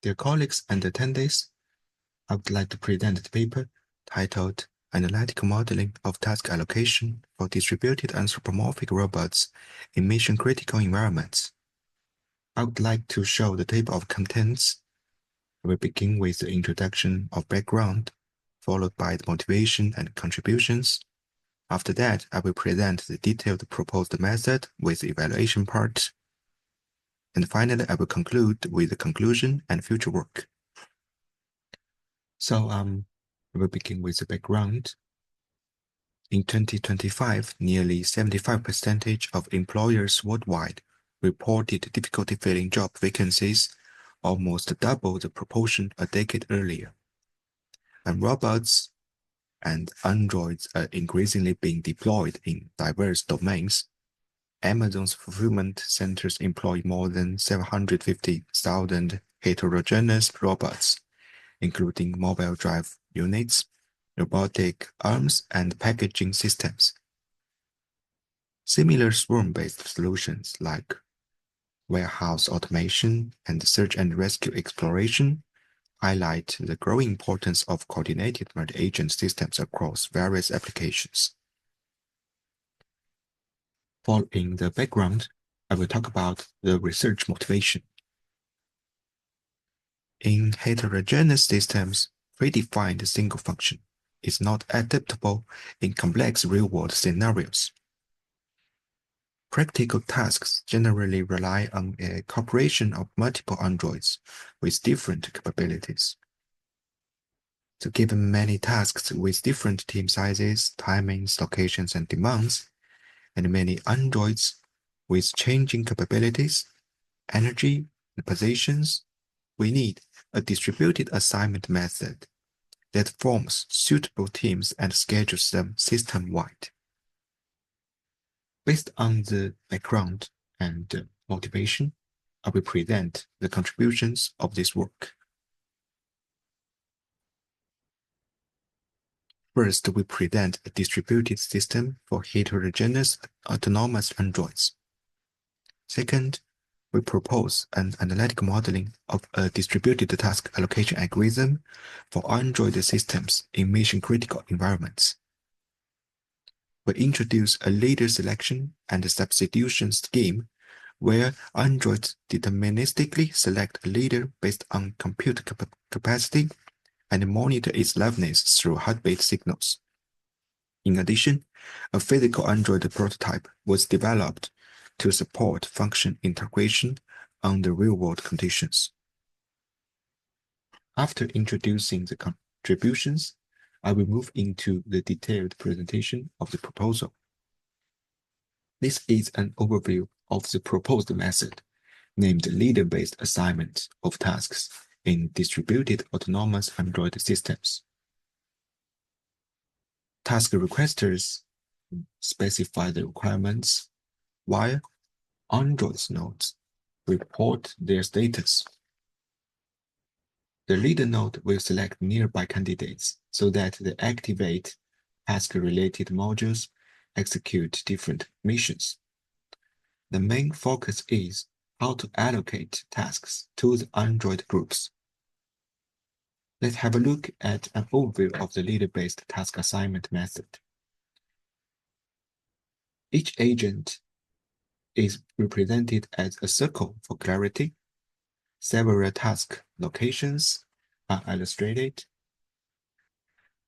Dear colleagues and attendees, I would like to present the paper titled Analytical Modeling of Task Allocation for Distributed Anthropomorphic Robots in Mission-Critical Environments. I would like to show the table of contents. I will begin with the introduction of background, followed by the motivation and contributions. After that, I will present the detailed proposed method with the evaluation part. And finally, I will conclude with the conclusion and future work. So we will begin with the background. In 2025, nearly 75% of employers worldwide reported difficulty filling job vacancies, almost double the proportion a decade earlier. And robots and androids are increasingly being deployed in diverse domains. Amazon's fulfillment centers employ more than 750,000 heterogeneous robots, including mobile drive units, robotic arms, and packaging systems. Similar swarm-based solutions like warehouse automation and search and rescue exploration highlight the growing importance of coordinated multi-agent systems across various applications. Following the background, I will talk about the research motivation. In heterogeneous systems, predefined single function is not adaptable in complex real-world scenarios. Practical tasks generally rely on a cooperation of multiple androids with different capabilities. So given many tasks with different team sizes, timings, locations, and demands, and many androids with changing capabilities, energy, and positions, we need a distributed assignment method that forms suitable teams and schedules them system-wide. Based on the background and motivation, I will present the contributions of this work. First, we present a distributed system for heterogeneous autonomous androids. Second, we propose an analytical modeling of a distributed task allocation algorithm for android systems in mission-critical environments. We introduce a leader selection and substitution scheme where androids deterministically select a leader based on compute capacity and monitor its liveness through heartbeat signals. In addition, a physical android prototype was developed to support function integration under real-world conditions. After introducing the contributions, I will move into the detailed presentation of the proposal. This is an overview of the proposed method, named leader-based assignment of tasks in distributed autonomous android systems. Task requesters specify the requirements, while android nodes report their status. The leader node will select nearby candidates so that they activate task-related modules, execute different missions. The main focus is how to allocate tasks to the android groups. Let's have a look at an overview of the leader-based task assignment method. Each agent is represented as a circle for clarity. Several task locations are illustrated.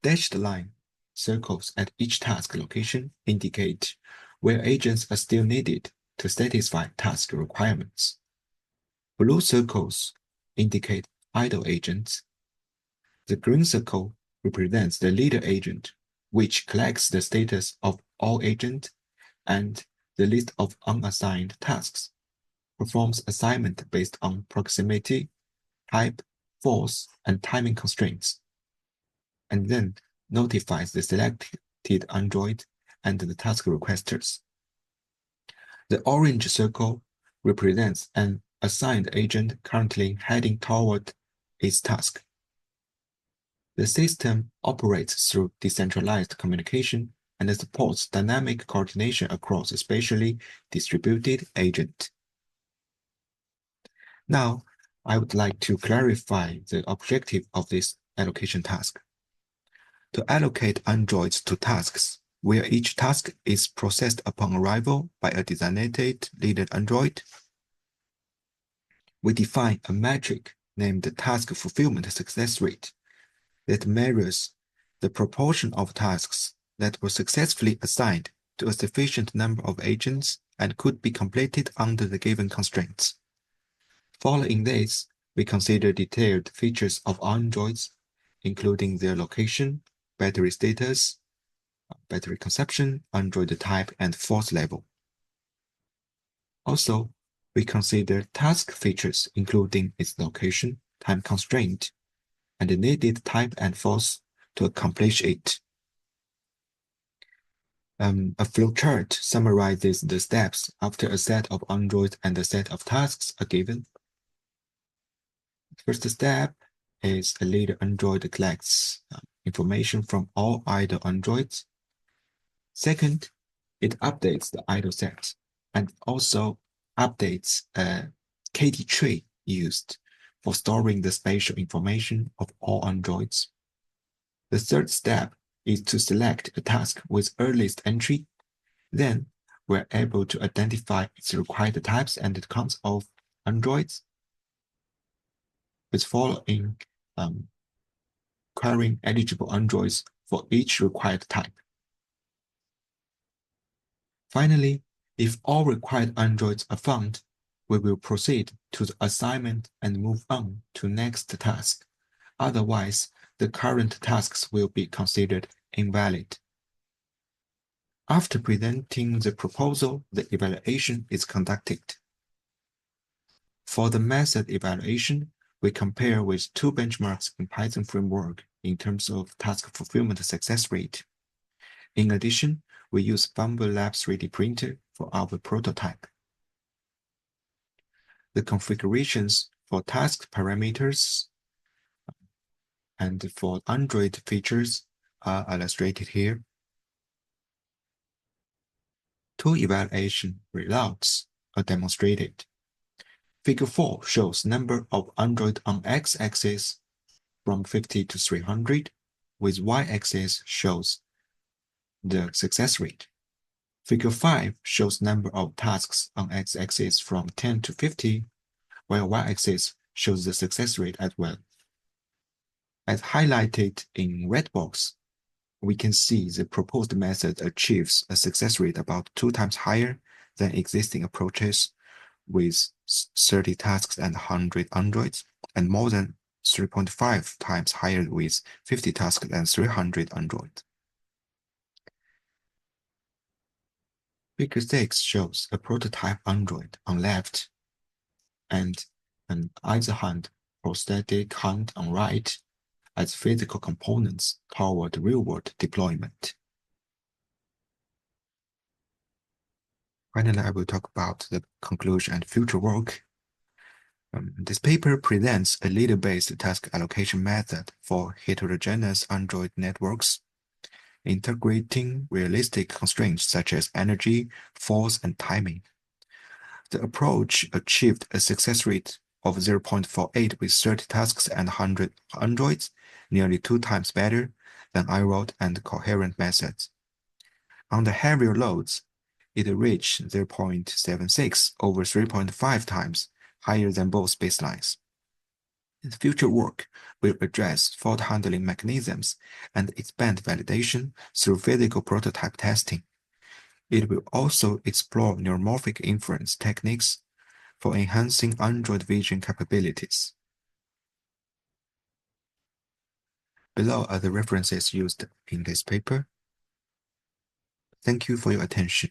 Dashed line circles at each task location indicate where agents are still needed to satisfy task requirements. Blue circles indicate idle agents. The green circle represents the leader agent, which collects the status of all agents and the list of unassigned tasks, performs assignment based on proximity, type, force, and timing constraints, and then notifies the selected android and the task requesters. The orange circle represents an assigned agent currently heading toward its task. The system operates through decentralized communication and supports dynamic coordination across a spatially distributed agent. Now, I would like to clarify the objective of this allocation task. To allocate androids to tasks, where each task is processed upon arrival by a designated lead android, we define a metric named the task fulfillment success rate that measures the proportion of tasks that were successfully assigned to a sufficient number of agents and could be completed under the given constraints. Following this, we consider detailed features of androids, including their location, battery status, battery consumption, android type, and force level. Also, we consider task features, including its location, time constraint, and the needed type and force to accomplish it. A flowchart summarizes the steps after a set of androids and a set of tasks are given. First step is a lead android collects information from all idle androids. Second, it updates the idle set and also updates a KT tree used for storing the spatial information of all androids. The third step is to select a task with earliest entry. Then we're able to identify its required types and the counts of androids with following querying eligible androids for each required type. Finally, if all required androids are found, we will proceed to the assignment and move on to next task. Otherwise, the current tasks will be considered invalid. After presenting the proposal, the evaluation is conducted. For the method evaluation, we compare with two benchmarks in Python framework in terms of task fulfillment success rate. In addition, we use Bumble Lab 3D printer for our prototype. The configurations for task parameters and for Android features are illustrated here. Two evaluation results are demonstrated. Figure 4 shows number of Android on x-axis from 50 to 300, with y-axis shows the success rate. Figure 5 shows number of tasks on x-axis from 10 to 50, while y-axis shows the success rate as well. As highlighted in red box, we can see the proposed method achieves a success rate about 2 times higher than existing approaches with 30 tasks and 100 androids, and more than 3.5 times higher with 50 tasks and 300 androids. Figure 6 shows a prototype android on left and an Eisenhand prosthetic hand on right as physical components toward real-world deployment. Finally, I will talk about the conclusion and future work. This paper presents a leader-based task allocation method for heterogeneous Android networks, integrating realistic constraints such as energy, force, and timing. The approach achieved a success rate of 0.48 with 30 tasks and 100 androids, nearly 2 times better than iROD and coherent methods. On the heavier loads, it reached 0.76 over 3.5 times higher than both baselines. The future work will address fault handling mechanisms and expand validation through physical prototype testing. It will also explore neuromorphic inference techniques for enhancing Android vision capabilities. Below are the references used in this paper. Thank you for your attention.